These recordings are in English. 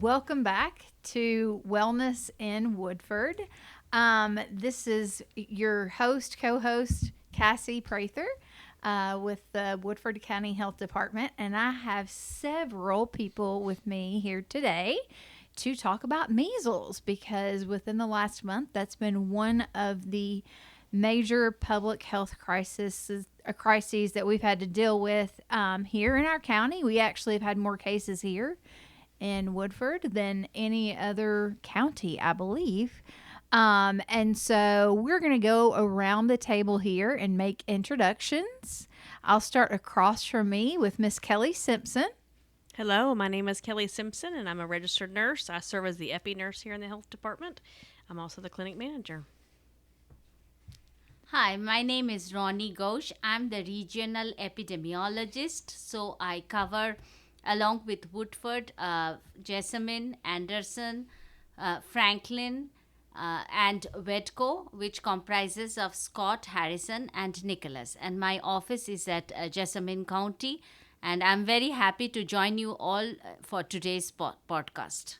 Welcome back to Wellness in Woodford. This is your co-host, Cassie Prather, with the Woodford County Health Department, and I have several people with me here today to talk about measles because within the last month, that's been one of the major public health crises that we've had to deal with here in our county. We actually have had more cases here in Woodford than any other county, I believe. And so we're going to go around the table here and make introductions. I'll start across from me with Miss Kelly Simpson. Hello, my name is Kelly Simpson, and I'm a registered nurse. I serve as the epi nurse here in the health department. I'm also the clinic manager. Hi, my name is Ronnie Ghosh. I'm the regional epidemiologist, so I cover along with Woodford, Jessamine, Anderson, Franklin, and Wedco, which comprises of Scott, Harrison, and Nicholas. And my office is at Jessamine County, and I'm very happy to join you all for today's podcast.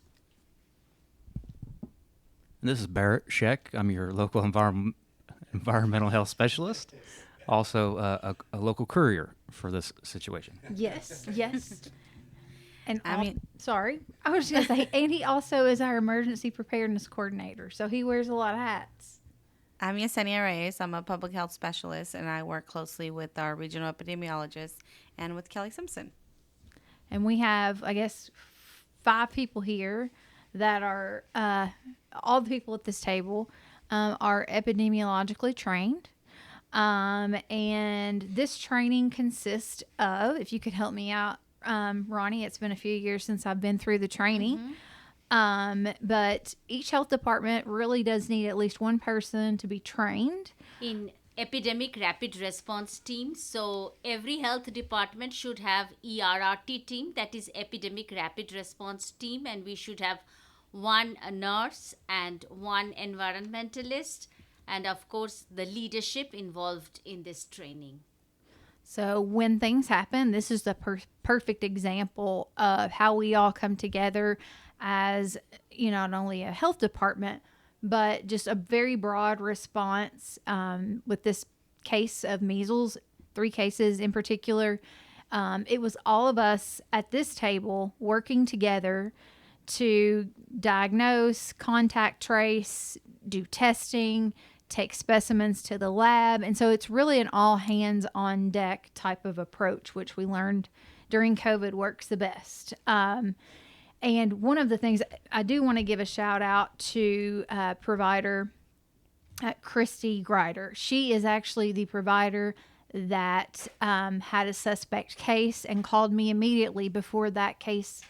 This is Barrett Scheck. I'm your local environmental health specialist, also a local courier for this situation. Yes. And sorry, I was just going to say, and he also is our emergency preparedness coordinator, so he wears a lot of hats. I'm Yesenia Reyes. I'm a public health specialist, and I work closely with our regional epidemiologist and with Kelly Simpson. And we have, I guess, 5 people here that are, all the people at this table are epidemiologically trained. And this training consists of, if you could help me out, Ronnie, it's been a few years since I've been through the training. But each health department really does need at least one person to be trained In epidemic rapid response team, so every health department should have ERRT team, that is epidemic rapid response team, and we should have one nurse and one environmentalist, and of course the leadership involved in this training. So when things happen, this is the perfect example of how we all come together as, not only a health department, but just a very broad response with this case of measles, 3 cases in particular. It was all of us at this table working together to diagnose, contact trace, do testing, take specimens to the lab. And so it's really an all hands on deck type of approach, which we learned during COVID works the best. And one of the things I do want to give a shout out to provider Christy Grider. She is actually the provider that had a suspect case and called me immediately before that case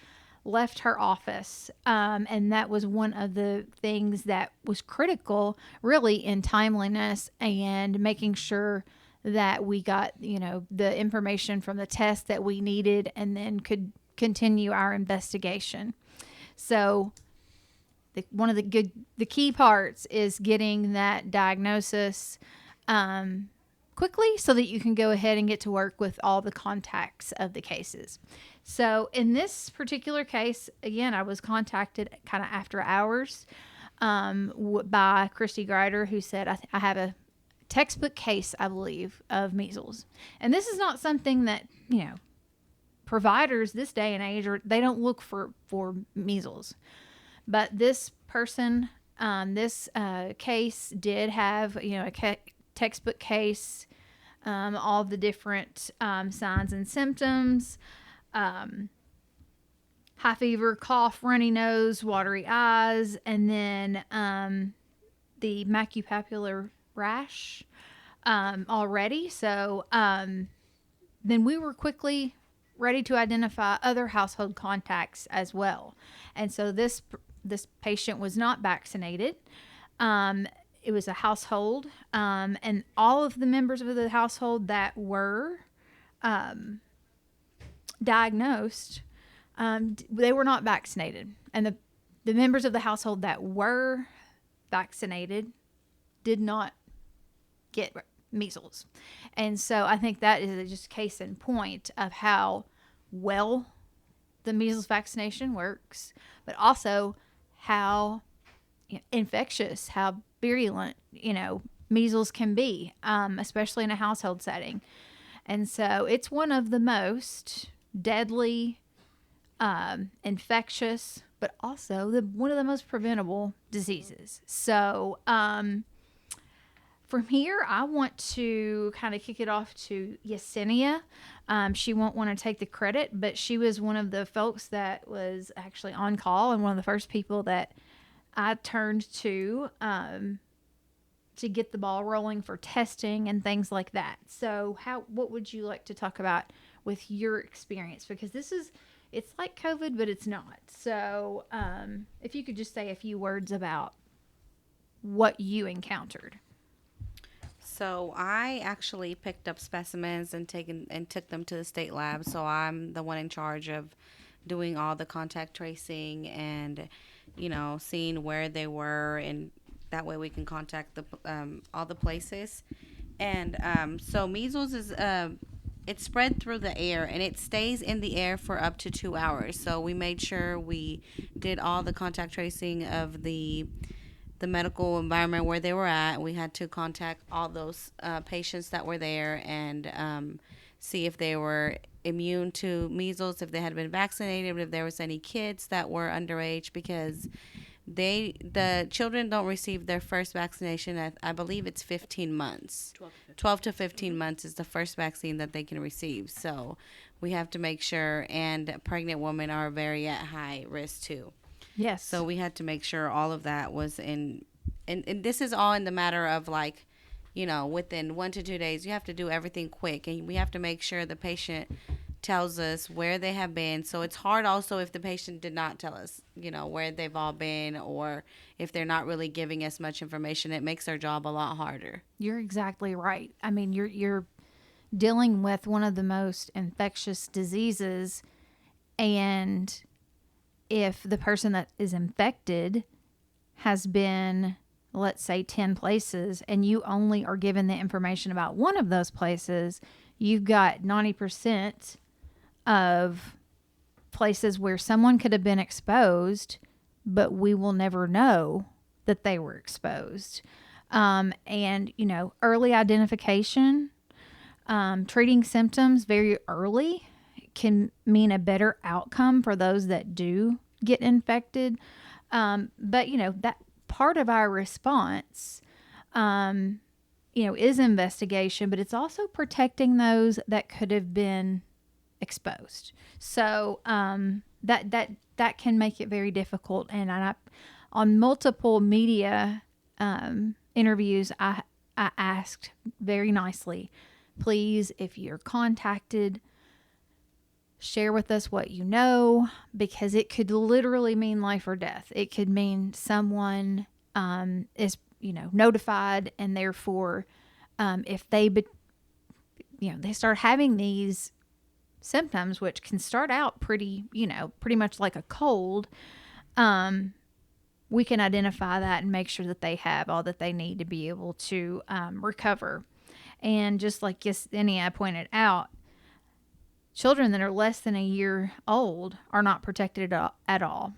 left her office. And that was one of the things that was critical really in timeliness and making sure that we got, the information from the test that we needed and then could continue our investigation. So one of the key parts is getting that diagnosis quickly so that you can go ahead and get to work with all the contacts of the cases. So in this particular case, again, I was contacted kind of after hours by Christy Grider, who said, I have a textbook case, I believe, of measles. And this is not something that, providers this day and age, they don't look for measles. But this person, this case did have, a textbook case, all the different signs and symptoms, high fever, cough, runny nose, watery eyes, and then the macupapular rash already. So then we were quickly ready to identify other household contacts as well. And so this patient was not vaccinated. It was a household, and all of the members of the household that were diagnosed, they were not vaccinated. And the members of the household that were vaccinated did not get measles. And so I think that is just case in point of how well the measles vaccination works, but also how infectious, how virulent, measles can be, especially in a household setting. And so it's one of the most deadly, infectious, but also one of the most preventable diseases. So from here, I want to kind of kick it off to Yesenia. She won't want to take the credit, but she was one of the folks that was actually on call and one of the first people that I turned to get the ball rolling for testing and things like that. So what would you like to talk about with your experience? Because it's like COVID, but it's not. So if you could just say a few words about what you encountered. So I actually picked up specimens and took them to the state lab. So I'm the one in charge of doing all the contact tracing and, seeing where they were, and that way we can contact all the places. And so measles is it's spread through the air, and it stays in the air for up to 2 hours. So we made sure we did all the contact tracing of the medical environment where they were at. We had to contact all those patients that were there and see if they were immune to measles, if they had been vaccinated, if there was any kids that were underage, because the children don't receive their first vaccination at, I believe it's 15 months. 12 to 15 months is the first vaccine that they can receive. So we have to make sure, and pregnant women are very at high risk too. Yes. So we had to make sure all of that was in, and this is all in the matter of within 1 to 2 days. You have to do everything quick, and we have to make sure the patient tells us where they have been. So it's hard also if the patient did not tell us, where they've all been, or if they're not really giving us much information. It makes our job a lot harder. You're exactly right. I mean, you're dealing with one of the most infectious diseases, and if the person that is infected has been, let's say, 10 places, and you only are given the information about one of those places, you've got 90% of places where someone could have been exposed, but we will never know that they were exposed. And, early identification, treating symptoms very early can mean a better outcome for those that do get infected. But, that part of our response, is investigation, but it's also protecting those that could have been exposed. So that can make it very difficult. And on multiple media interviews, I asked very nicely, please, if you're contacted, share with us what you know, because it could literally mean life or death. It could mean someone is, notified, and therefore, if they start having these symptoms, which can start out pretty much like a cold, we can identify that and make sure that they have all that they need to be able to recover. And just like Yesenia pointed out, children that are less than a year old are not protected at all,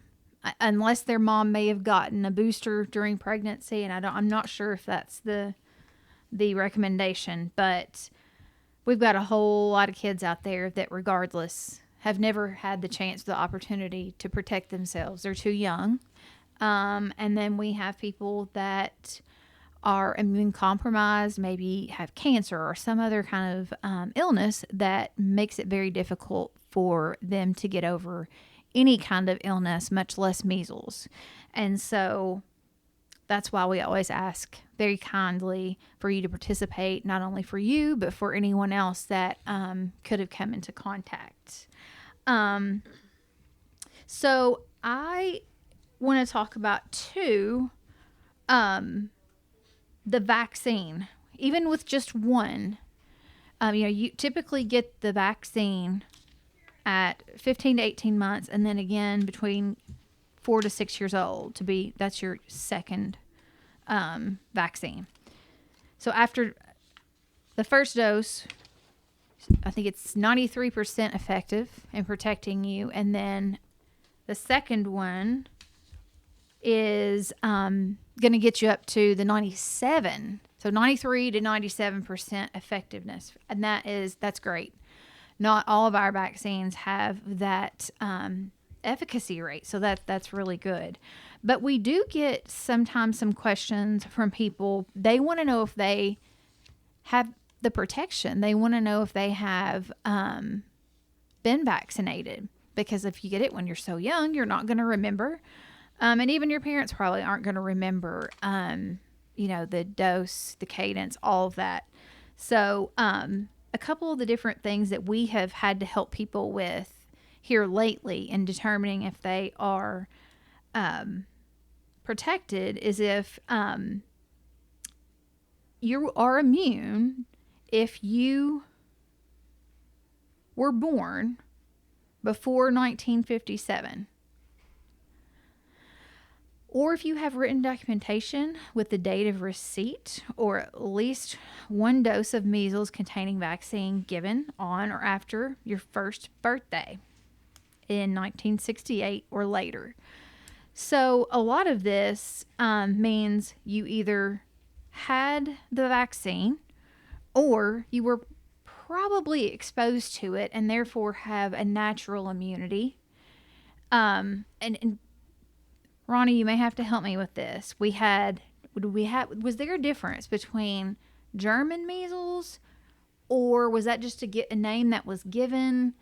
unless their mom may have gotten a booster during pregnancy. And I'm not sure if that's the recommendation, but we've got a whole lot of kids out there that, regardless, have never had the chance, the opportunity to protect themselves. They're too young. And then we have people that are immune compromised, maybe have cancer or some other kind of illness that makes it very difficult for them to get over any kind of illness, much less measles. And so that's why we always ask very kindly for you to participate, not only for you, but for anyone else that could have come into contact. So I want to talk about too, the vaccine. Even with just one, you typically get the vaccine at 15 to 18 months, and then again between 4 to 6 years old that's your second vaccine. So after the first dose, I think it's 93% effective in protecting you. And then the second one is going to get you up to the 97. So 93 to 97% effectiveness. And that's great. Not all of our vaccines have that efficacy rate. So that's really good. But we do get sometimes some questions from people. They want to know if they have the protection. They want to know if they have been vaccinated. Because if you get it when you're so young, you're not going to remember. And even your parents probably aren't going to remember, the dose, the cadence, all of that. So a couple of the different things that we have had to help people with here lately in determining if they are protected is if you are immune if you were born before 1957. Or if you have written documentation with the date of receipt or at least one dose of measles containing vaccine given on or after your first birthday in 1968 or later. So a lot of this means you either had the vaccine or you were probably exposed to it and therefore have a natural immunity. And Ronnie, you may have to help me with this. Was there a difference between German measles, or was that just a name that was given?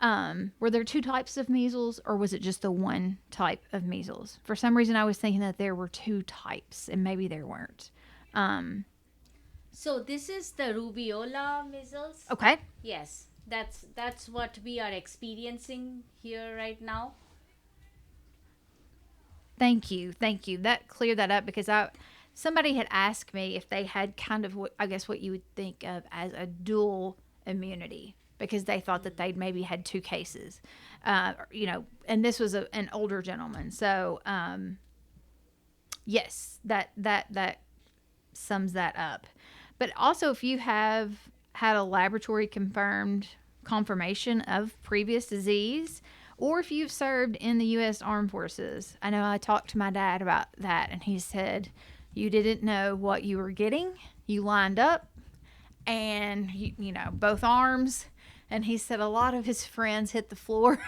Were there two types of measles, or was it just the one type of measles? For some reason, I was thinking that there were two types, and maybe there weren't. So this is the rubeola measles. Okay. Yes, that's what we are experiencing here right now. Thank you. That cleared that up because somebody had asked me if they had kind of what you would think of as a dual immunity because they thought that they'd maybe had two cases, and this was an older gentleman. So, yes, that sums that up. But also, if you have had a laboratory confirmation of previous disease, or if you've served in the U.S. Armed Forces. I know I talked to my dad about that, and he said, you didn't know what you were getting. You lined up, and, both arms. And he said a lot of his friends hit the floor.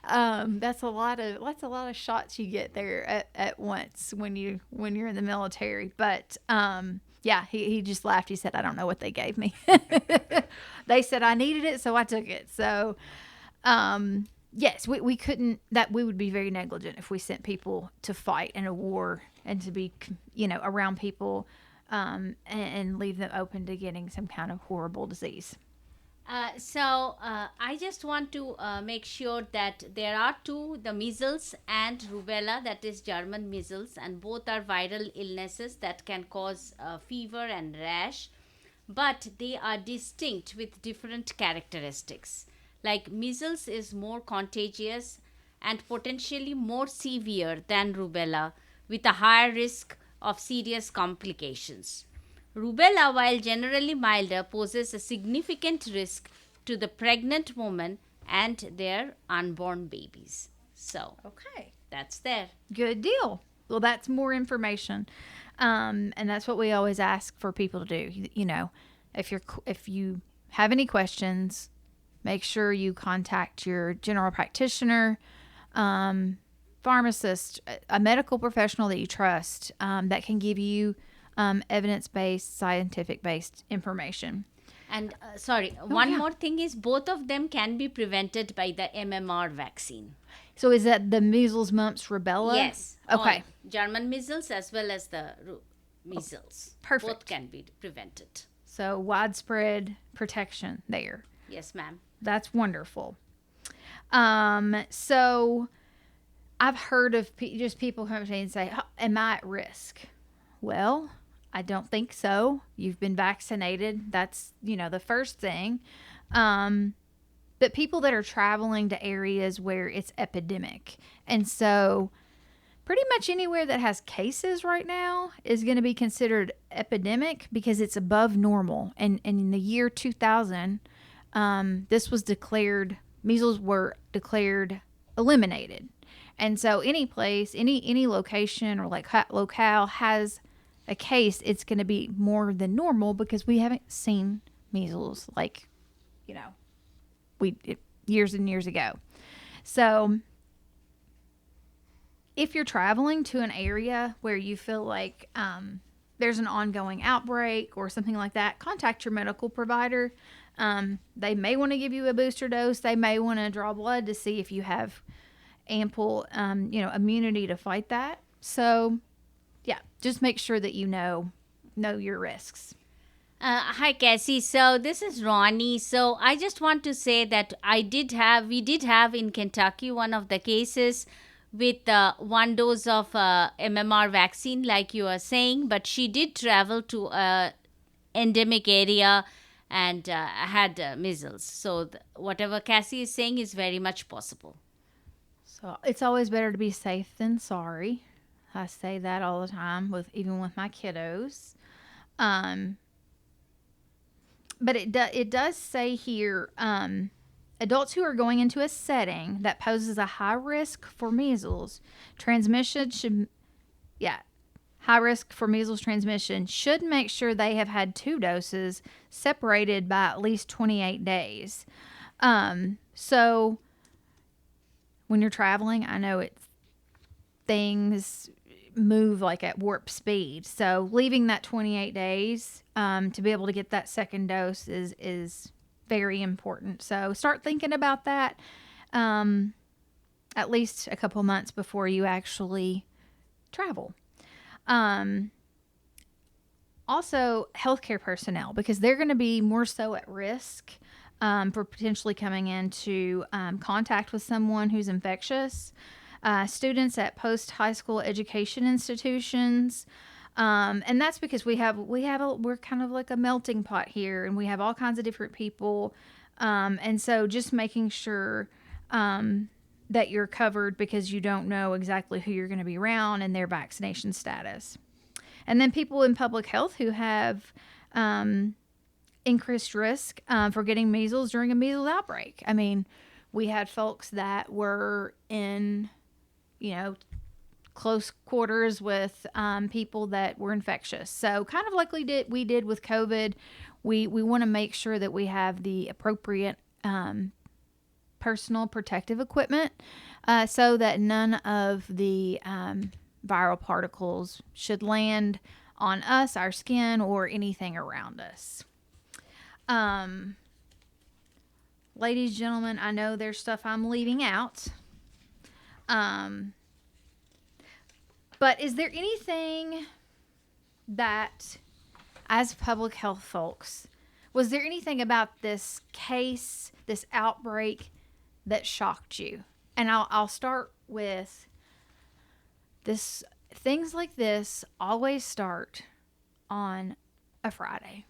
That's a lot of shots you get there at once when you're in the military. But, yeah, he just laughed. He said, I don't know what they gave me. They said I needed it, so I took it. So, yes, we would be very negligent if we sent people to fight in a war and to be, around people, and leave them open to getting some kind of horrible disease. So I just want to make sure that there are two, the measles and rubella, that is German measles, and both are viral illnesses that can cause fever and rash, but they are distinct with different characteristics. Like measles is more contagious and potentially more severe than rubella, with a higher risk of serious complications. Rubella, while generally milder, poses a significant risk to the pregnant woman and their unborn babies. So, Okay. that's there. Good deal. Well, that's more information. And that's what we always ask for people to do. If you have any questions, make sure you contact your general practitioner, pharmacist, a medical professional that you trust, that can give you evidence-based, scientific-based information. And one yeah. more thing is both of them can be prevented by the MMR vaccine. So is that the measles, mumps, rubella? Yes. Okay. All German measles as well as the measles. Perfect. Both can be prevented. So widespread protection there. Yes, ma'am. That's wonderful. So I've heard of just people come to me and say, am I at risk? Well, I don't think so. You've been vaccinated. That's, the first thing. But people that are traveling to areas where it's epidemic. And so pretty much anywhere that has cases right now is going to be considered epidemic because it's above normal. And in the year 2000, this was declared, measles were declared eliminated. And so any place, any location or like locale has a case, it's going to be more than normal because we haven't seen measles like, you know, years and years ago. So if you're traveling to an area where you feel like there's an ongoing outbreak or something like that, contact your medical provider. They may want to give you a booster dose. They may want to draw blood to see if you have ample, immunity to fight that. So, yeah, just make sure that you know your risks. Hi, Cassie. So this is Ronnie. So I just want to say that we did have in Kentucky one of the cases with 1 dose of MMR vaccine, like you are saying, but she did travel to a endemic area and had measles. So whatever Cassie is saying is very much possible. So it's always better to be safe than sorry. I say that all the time, even with my kiddos. But it does say here, adults who are going into a setting that poses a high risk for measles transmission high risk for measles transmission should make sure they have had 2 doses separated by at least 28 days. So when you're traveling, I know things move like at warp speed. So leaving that 28 days to be able to get that second dose is very important. So start thinking about that at least a couple months before you actually travel. Also, healthcare personnel, because they're going to be more so at risk for potentially coming into contact with someone who's infectious. Students at post-high school education institutions. And that's because we're kind of like a melting pot here, and we have all kinds of different people. And so just making sure that you're covered because you don't know exactly who you're going to be around and their vaccination status. And then people in public health who have increased risk for getting measles during a measles outbreak. I mean, we had folks that were in, close quarters with people that were infectious. So kind of like we did with COVID, we want to make sure that we have the appropriate personal protective equipment so that none of the viral particles should land on us, our skin, or anything around us. Ladies, gentlemen, I know there's stuff I'm leaving out. But is there anything that, as public health folks, was there anything about this case, this outbreak, that shocked you? And I'll start with this. Things like this always start on a Friday.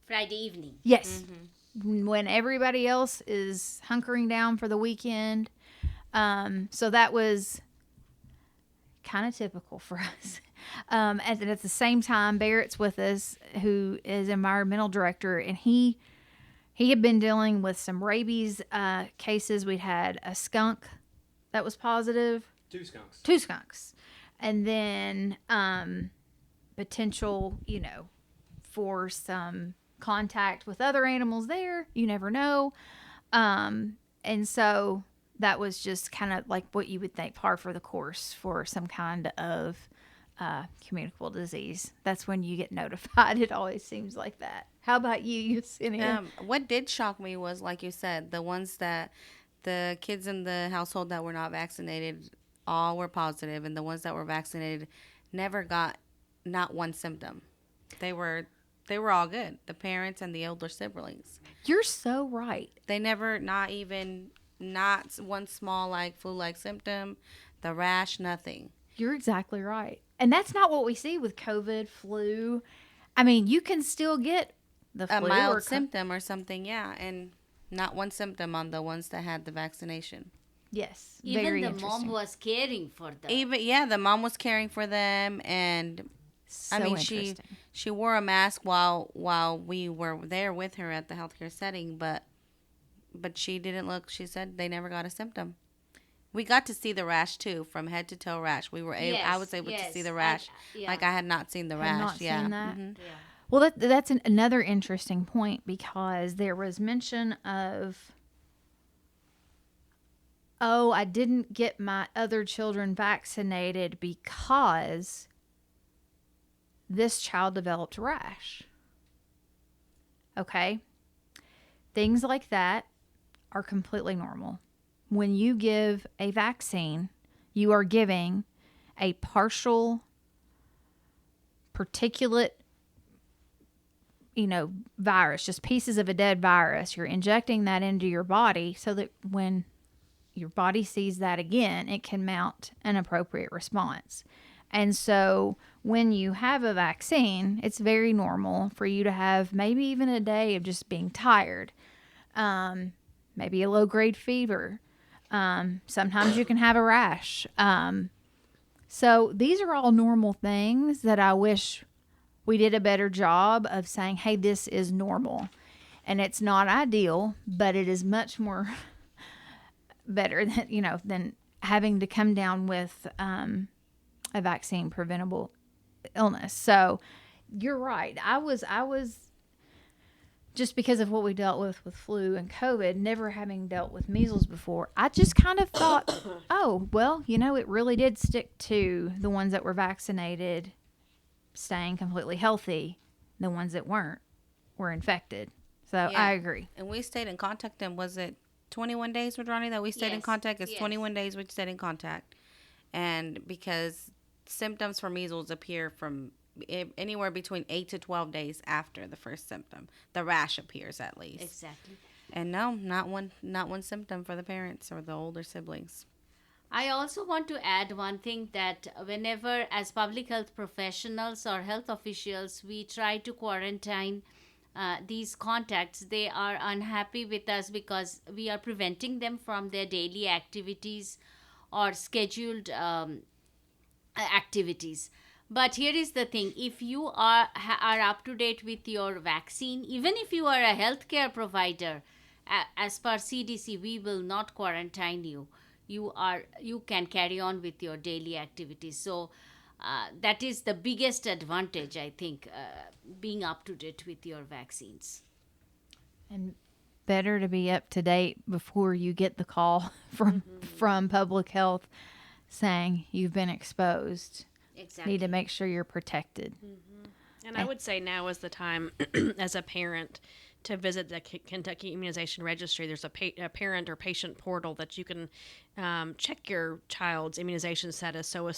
Friday evening. Yes. Mm-hmm. When everybody else is hunkering down for the weekend. So that was kind of typical for us. And at the same time, Barrett's with us, who is environmental director, and he had been dealing with some rabies cases. We'd had a skunk that was positive. 2 skunks. 2 skunks. And then potential, for some contact with other animals there. You never know. And so that was just kind of like what you would think par for the course for some kind of communicable disease. That's when you get notified. It always seems like that. How about you, Yesenia? What did shock me was, like you said, the kids in the household that were not vaccinated all were positive, and the ones that were vaccinated never got not one symptom. They were all good. The parents and the older siblings. You're so right. They never, not one small like flu-like symptom, the rash, nothing. You're exactly right. And that's not what we see with COVID, flu. I mean, you can still get the flu. A mild symptom or something, yeah. And not one symptom on the ones that had the vaccination. Yes, Even very the mom interesting. was caring for them. Even the mom was caring for them, and So I mean interesting. she wore a mask while we were there with her at the healthcare setting, but she didn't look. She said they never got a symptom. We got to see the rash too, from head to toe rash. I was able to see Yes. the rash, Yeah. like I had not seen the Had not rash. Yeah. seen that. Yeah. Well, that's another interesting point because there was mention of, oh, I didn't get my other children vaccinated because this child developed rash. Okay? Things like that are completely normal. When you give a vaccine, you are giving a partial particulate, virus, just pieces of a dead virus. You're injecting that into your body so that when your body sees that again, it can mount an appropriate response. And so when you have a vaccine, it's very normal for you to have maybe even a day of just being tired, maybe a low grade fever. Sometimes you can have a rash. So these are all normal things that I wish we did a better job of saying, hey, this is normal. And it's not ideal, but it is much more better than having to come down with a vaccine preventable illness. So you're right. I was just because of what we dealt with flu and COVID, never having dealt with measles before, I just kind of thought, oh, well, it really did stick to the ones that were vaccinated staying completely healthy. The ones that weren't were infected. So Yeah. I agree. And we stayed in contact. And was it 21 days with Ronnie that we stayed in Yes, contact? It's yes. 21 days we stayed in contact. And because symptoms for measles appear from anywhere between 8 to 12 days after the first symptom, the rash appears at least. Exactly. And no, not one symptom for the parents or the older siblings. I also want to add one thing, that whenever, as public health professionals or health officials, we try to quarantine these contacts, they are unhappy with us because we are preventing them from their daily activities or scheduled activities. But here is the thing: if you are up to date with your vaccine, even if you are a healthcare provider, as per CDC, we will not quarantine you. You can carry on with your daily activities. So that is the biggest advantage, I think, being up to date with your vaccines. And better to be up to date before you get the call from public health saying you've been exposed. Exactly. Need to make sure you're protected. And I would say now is the time, as a parent, to visit the Kentucky Immunization Registry. There's a parent or patient portal that you can check your child's immunization status. So,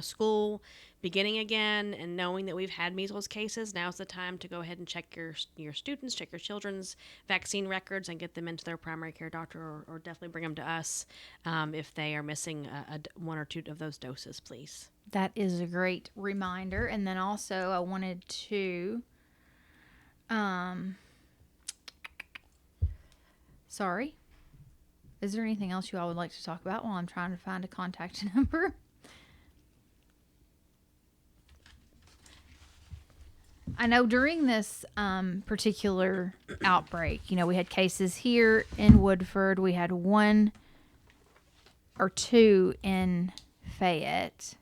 school beginning again, and knowing that we've had measles cases, now's the time to go ahead and check your students, check your children's vaccine records, and get them into their primary care doctor, or definitely bring them to us if they are missing one or two of those doses, please. That is a great reminder. And then also I wanted to sorry. Is there anything else you all would like to talk about while I'm trying to find a contact number? I know during this particular outbreak, we had cases here in Woodford. We had 1 or 2 in Fayette.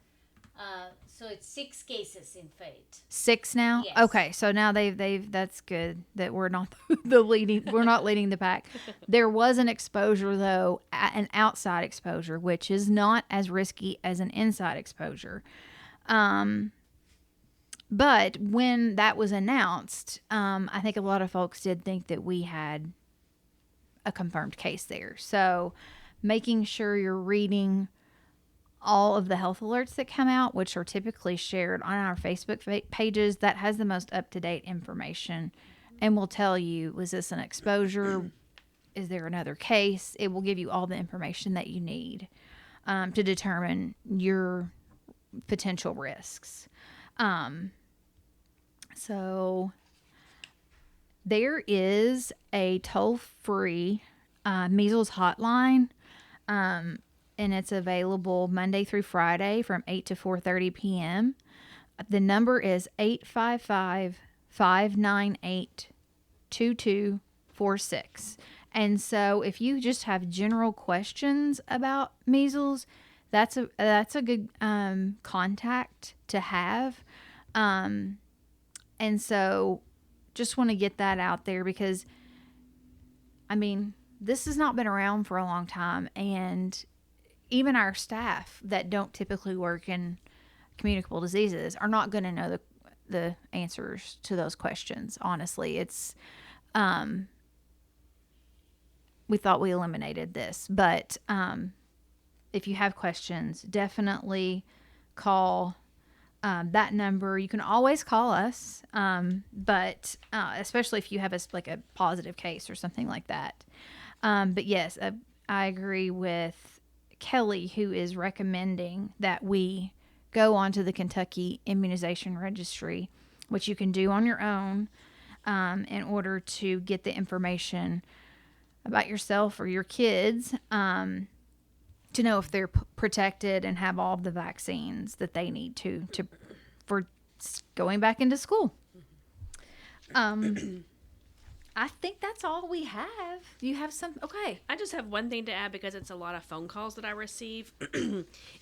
So it's 6 cases in Fayette. 6 now? Yes. Okay, so now they've that's good that we're not we're not leading the pack. There was an exposure though, an outside exposure, which is not as risky as an inside exposure. But when that was announced, I think a lot of folks did think that we had a confirmed case there. So making sure you're reading all of the health alerts that come out, which are typically shared on our Facebook pages, that has the most up-to-date information and will tell you, was this an exposure? Is there another case? It will give you all the information that you need to determine your potential risks. So there is a toll-free measles hotline. and it's available Monday through Friday from 8 to 4:30 p.m. The number is 855-598-2246. And so if you just have general questions about measles, that's a good contact to have. And so just want to get that out there because, I mean, this has not been around for a long time, and even our staff that don't typically work in communicable diseases are not going to know the answers to those questions. Honestly, it's we thought we eliminated this, but if you have questions, definitely call that number. You can always call us, but especially if you have like a positive case or something like that. But yes, I agree with Kelly, who is recommending that we go onto the Kentucky Immunization Registry, which you can do on your own in order to get the information about yourself or your kids to know if they're protected and have all of the vaccines that they need to for going back into school. I think that's all we have. You have some? Okay. I just have one thing to add because it's a lot of phone calls that I receive.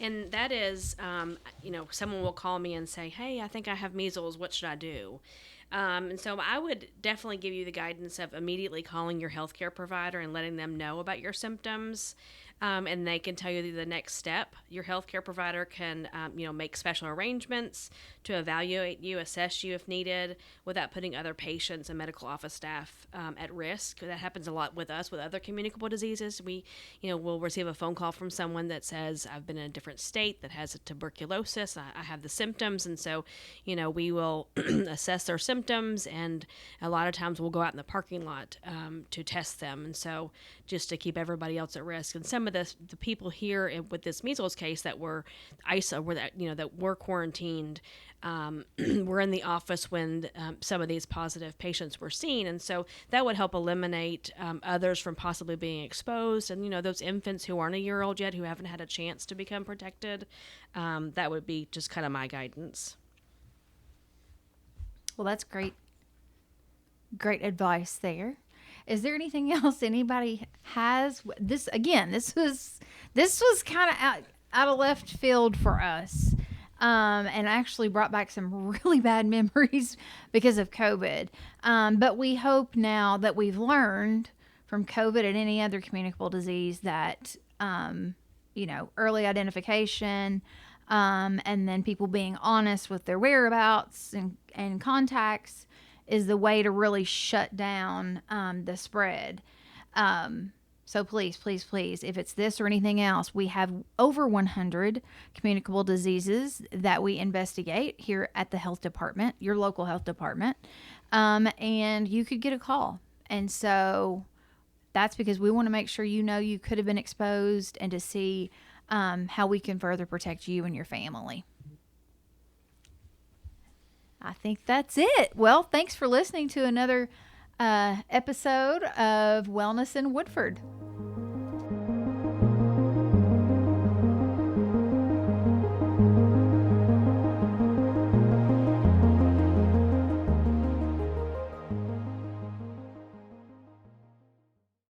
And that is, someone will call me and say, hey, I think I have measles. What should I do? And so I would definitely give you the guidance of immediately calling your healthcare provider and letting them know about your symptoms. And they can tell you the next step. Your healthcare provider can, make special arrangements to evaluate you, assess you if needed, without putting other patients and medical office staff at risk. That happens a lot with us with other communicable diseases. We, will receive a phone call from someone that says, I've been in a different state that has a tuberculosis. I have the symptoms. And so, we will assess their symptoms. And a lot of times we'll go out in the parking lot to test them. And so just to keep everybody else at risk. And some of the people here with this measles case that were that were quarantined were in the office when some of these positive patients were seen, and so that would help eliminate others from possibly being exposed. And those infants who aren't a year old yet, who haven't had a chance to become protected, that would be just kind of my guidance. Well, that's great advice there. Is there anything else anybody has? This was kind of out of left field for us, and actually brought back some really bad memories because of COVID. But we hope now that we've learned from COVID and any other communicable disease that early identification, and then people being honest with their whereabouts and contacts is the way to really shut down the spread. So please, please, please, if it's this or anything else, we have over 100 communicable diseases that we investigate here at the health department, your local health department, and you could get a call. And so that's because we want to make sure you could have been exposed and to see how we can further protect you and your family. I think that's it. Well, thanks for listening to another episode of Wellness in Woodford.